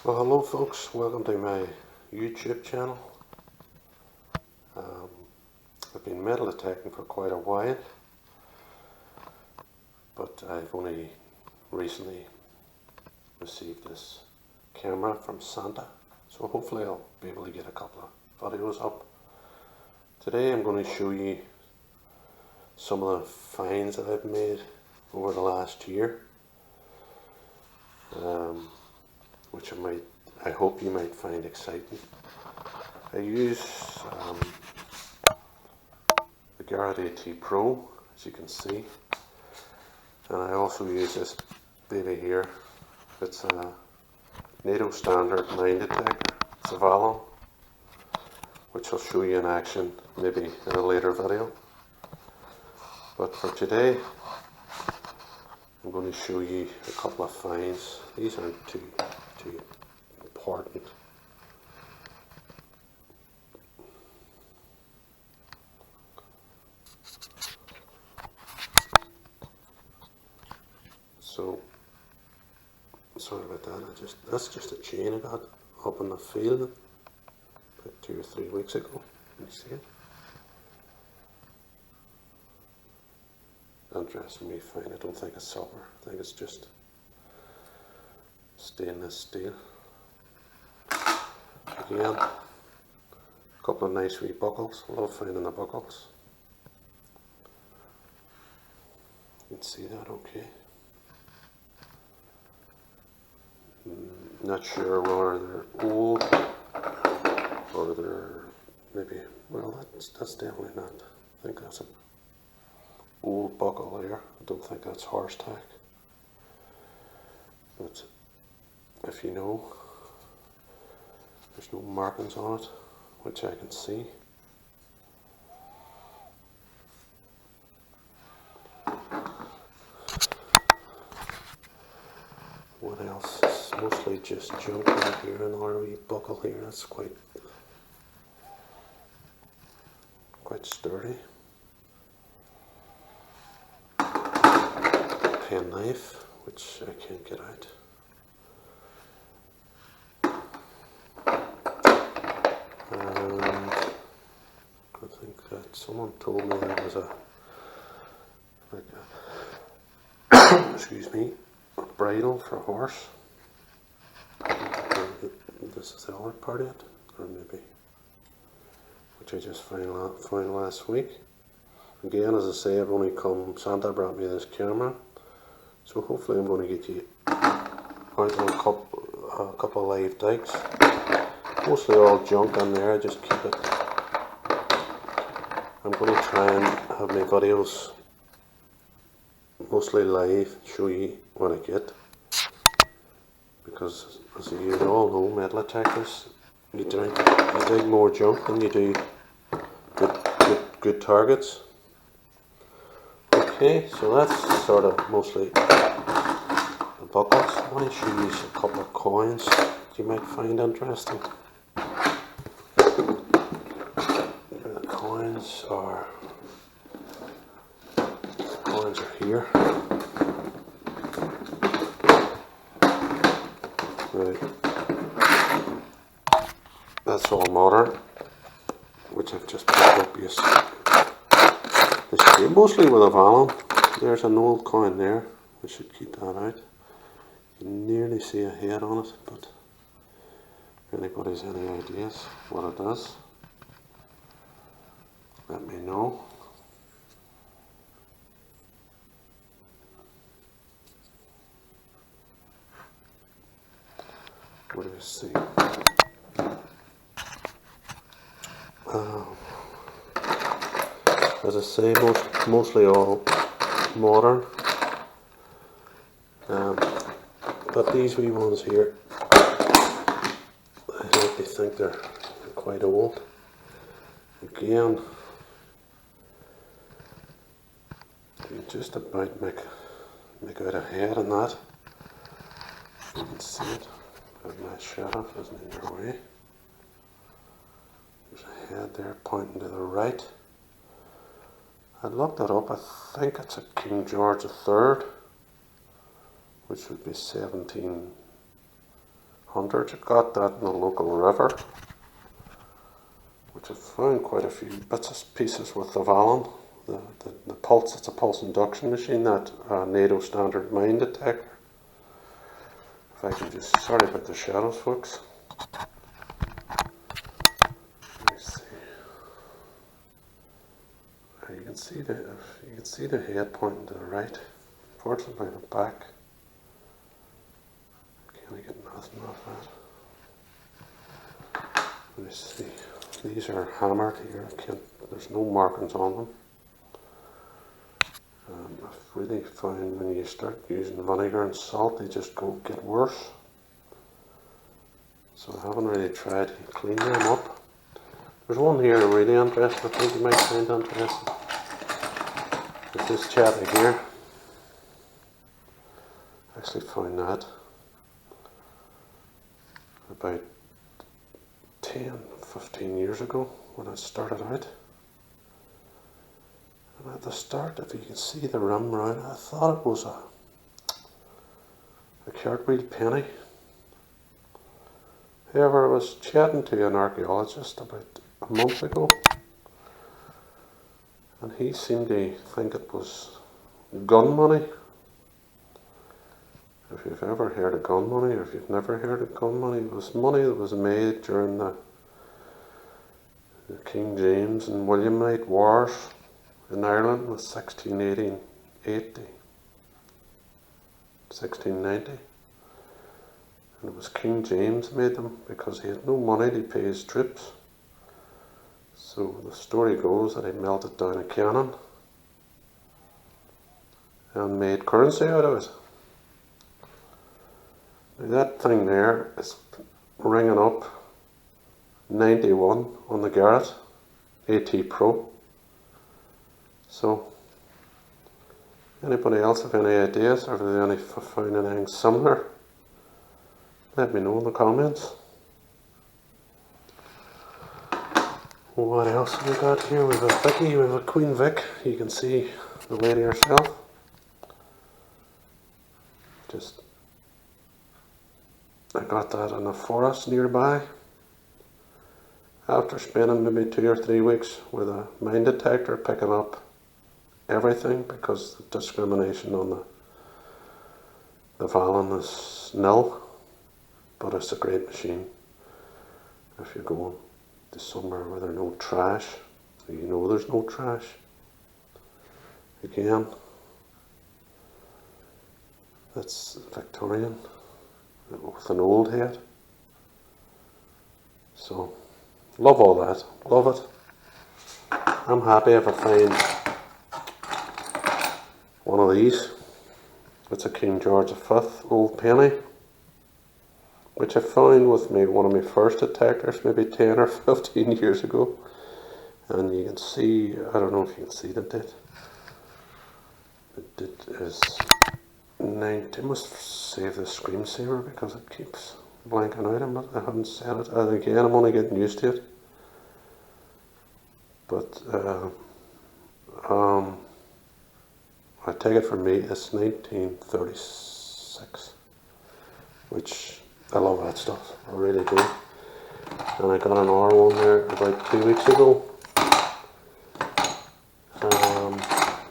Well, hello folks, welcome to my YouTube channel. I've been metal detecting for quite a while, but I've only recently received this camera from Santa, so hopefully I'll be able to get a couple of videos up. Today I'm going to show you some of the finds that I've made over the last year, which I hope you might find exciting. I use the Groat AT Pro, as you can see, and I also use this baby here. It's a NATO standard mine detector. It's a Valon, which I'll show you in action maybe in a later video. But for today, I'm going to show you a couple of finds. These aren't too important. So, sorry about that. That's just a chain I got up in the field about 2 or 3 weeks ago. Can you see it? Interesting me find. I don't think it's silver. I think it's just stainless steel. Again, a couple of nice wee buckles. I love finding the buckles. You can see that okay. Not sure whether they're old or they're maybe, well, that's definitely not. I think that's an old buckle there. I don't think that's horse tack. But if you know, there's no markings on it, which I can see. What else? It's mostly just junk right here, another wee buckle here. That's quite sturdy. Pen knife, which I can't get out. And I think that someone told me that was excuse me, a bridle for a horse. This is the other part of it, or maybe, which I just found last week. Again, as I say, I've only Santa brought me this camera, so hopefully I'm going to get you out on a couple of live digs. Mostly all junk on there, I just keep it. I'm going to try and have my videos mostly live, show you what I get. Because as you all know, metal detectors, you dig more junk than you do good targets. Okay, so that's sort of mostly the buckles. I want to show you a couple of coins you might find interesting. The coins are here. Right. That's all modern, which I've just picked up this year, mostly with a Valon. There's an old coin there. I should keep that out. You can nearly see a head on it, but if anybody's any ideas what it does, let me know. What do you see? As I say, mostly all modern. But these wee ones here, I actually think they're quite old. Again, you just about make out a head on that. You can see it. Got my shut off, isn't in your way. There's a head there pointing to the right. I looked it up. I think it's a King George III, which would be 1700 Hunters got that in the local river, which I found quite a few bits and pieces with the Valon. The pulse, it's a pulse induction machine, that NATO standard mine detector. If I can just, sorry about the shadows folks. Let's see. You can see the head pointing to the right. Unfortunately the back, can't get nothing off that. Let me see. These are hammered here. There's no markings on them. I've really found when you start using vinegar and salt, they just get worse. So I haven't really tried to clean them up. There's one here really interesting. I think you might find interesting. It's this chatty here. I actually found that about 10-15 years ago when I started out. And at the start, if you can see the rim round, I thought it was a cartwheel penny. However, I was chatting to an archaeologist about a month ago, and he seemed to think it was gun money. If you've ever heard of gun money, or if you've never heard of gun money, it was money that was made during the King James and Williamite Wars in Ireland in 1690. And it was King James made them because he had no money to pay his troops. So the story goes that he melted down a cannon and made currency out of it. Now that thing there is ringing up 91 on the Garrett AT Pro. So, anybody else have any ideas, or have they found anything similar? Let me know in the comments. What else have we got here? We have a Vicky, we have a Queen Vic. You can see the lady herself. I got that in a forest nearby. After spending maybe 2 or 3 weeks with a mine detector picking up everything, because the discrimination on the Valon is nil, but it's a great machine. If you're going to somewhere where there's no trash, you know there's no trash. Again, that's Victorian with an old head. So, love all that, love it. I'm happy if I find one of these. It's a King George V old penny, which I found with one of my first detectors maybe 10 or 15 years ago. And you can see, I don't know if you can see the date. The date is 90, I must save the screensaver because it keeps blanking out. I haven't said it, and again I'm only getting used to it. But I take it from me, it's 1936, which I love that stuff, I really do. And I got an R1 there about 2 weeks ago.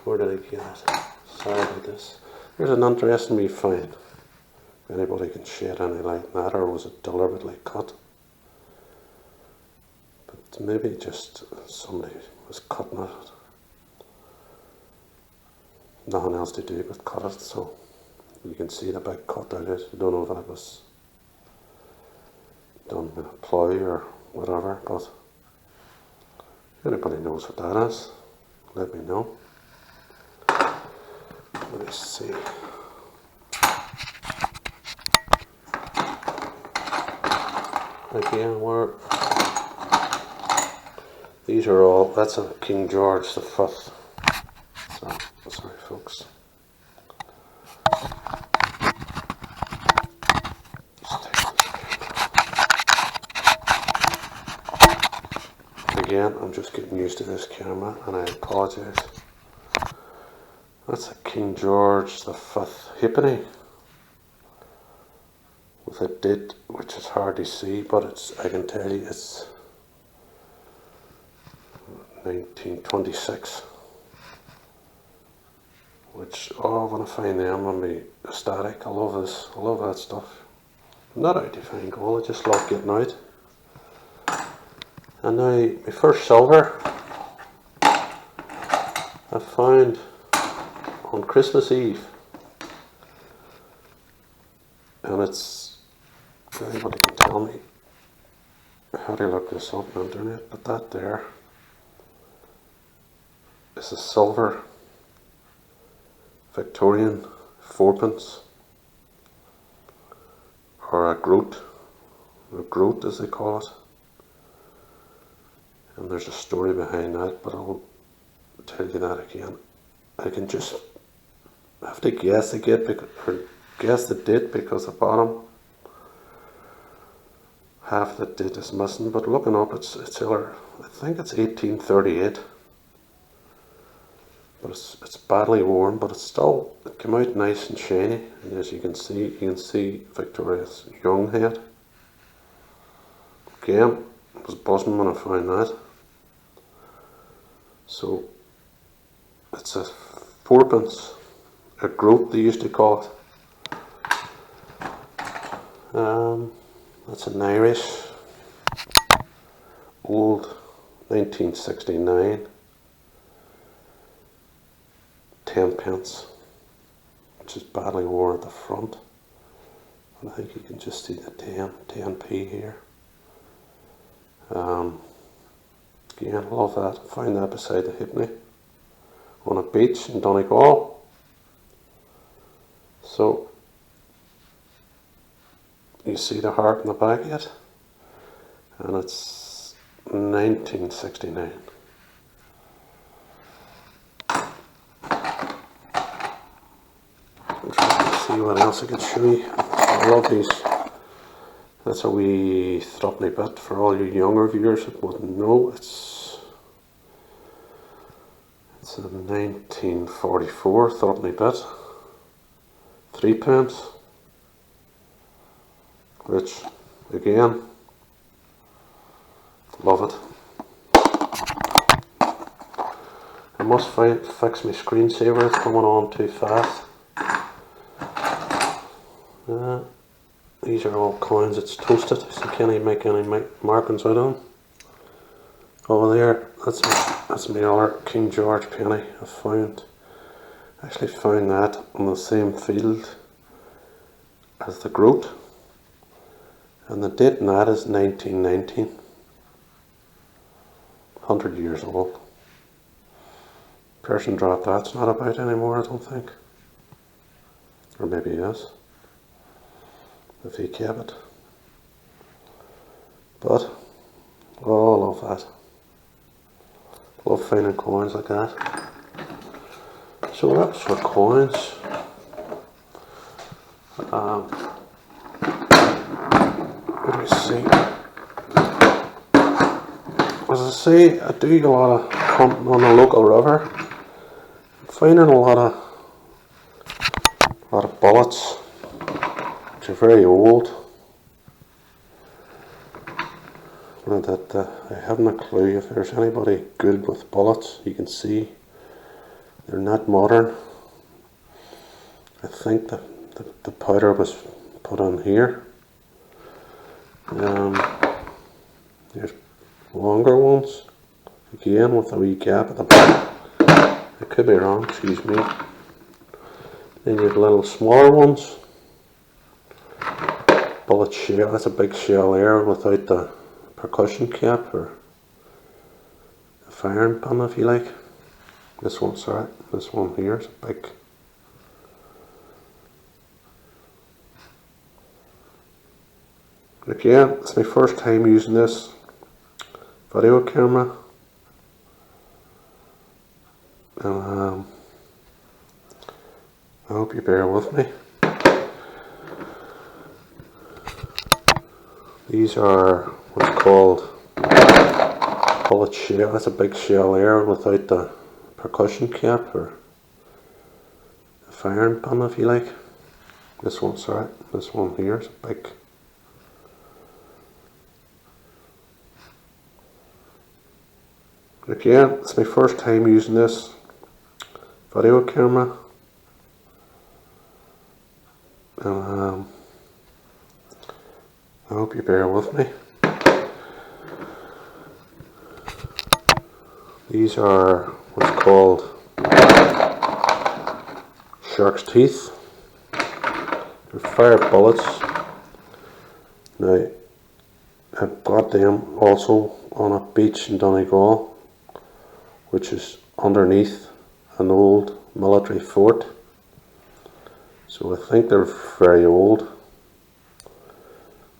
Where did I get it? Sorry about this. Here's an interesting wee find. If anybody can shed any light on that, or was it deliberately cut? But maybe just somebody was cutting it. Nothing else to do but cut it, so you can see the big cut out of it. I don't know if that was done with a plough or whatever, but if anybody knows what that is, let me know. Let me see. Again, these are all, that's a King George V. Sorry folks. Again, I'm just getting used to this camera and I apologise. That's a King George V halfpenny, with a date which is hard to see, but I can tell you it's 1926. Which, oh, when I find them, I'm going to be ecstatic. I love this. I love that stuff. I'm not out to find gold, I just love getting out. And now, my first silver I found on Christmas Eve. And it's, anybody can tell me how to look this up on the internet, but that there is a silver Victorian fourpence, or a groat as they call it. And there's a story behind that, but I'll tell you that again. I can just have to guess guess the date because the bottom half the date is missing. But looking up, it's either, I think it's 1838. But it's badly worn, but it came out nice and shiny, and as you can see Victoria's young head. Again, I was buzzing when I found that. So it's a fourpence, a groat they used to call it. That's an Irish, old 1969. 10 pence, which is badly worn at the front, and I think you can just see the 10p here. Again, I love that. I found that beside the Hipney on a beach in Donegal. So you see the heart in the back yet, and it's 1969. See what else I can show you. I love these. That's a wee threepenny bit for all you younger viewers that wouldn't know. It's a 1944 threepenny bit, 3 pence, which again, love it. I must fix my screensaver, it's coming on too fast. These are all coins, it's toasted, so you can't even make any markings out of them. Over there, that's my other King George penny I actually found that on the same field as the Groat. And the date on that is 1919. 100 years old. Person dropped that's not about anymore, I don't think. Or maybe he is, if he kept it. But, oh, I love that. Love finding coins like that. So that's for coins. Let me see. As I say, I do a lot of hunting on the local river. I'm finding a lot of bullets, which are very old. And that I haven't a clue if there's anybody good with bullets. You can see they're not modern. I think the powder was put on here. There's longer ones, again with a wee gap at the back. I could be wrong, excuse me. Then you have little smaller ones. Bullet shell, that's a big shell there without the percussion cap or a firing pin if you like. This one, sorry, this one here is a big. Again, it's my first time using this video camera. I hope you bear with me. These are what's called bullet shell. That's a big shell there without the percussion cap or a firing pin if you like. This one, sorry, this one here is big. Again, it's my first time using this video camera, and I hope you bear with me. These are what's called shark's teeth. They're fire bullets. Now, I've got them also on a beach in Donegal, which is underneath an old military fort. So I think they're very old.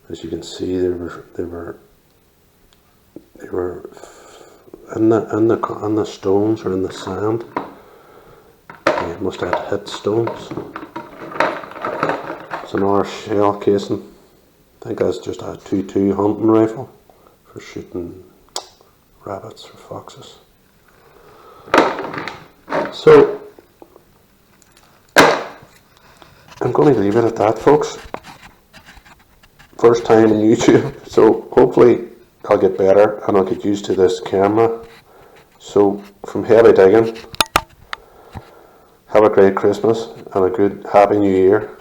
As you can see, they were in the stones or in the sand. They must have hit stones. It's another shell casing. I think that's just a 22 hunting rifle for shooting rabbits or foxes. So I'm going to leave it at that, folks. First time on YouTube, so hopefully I'll get better and I'll get used to this camera. So from Heavydigging, have a great Christmas and a good Happy New Year.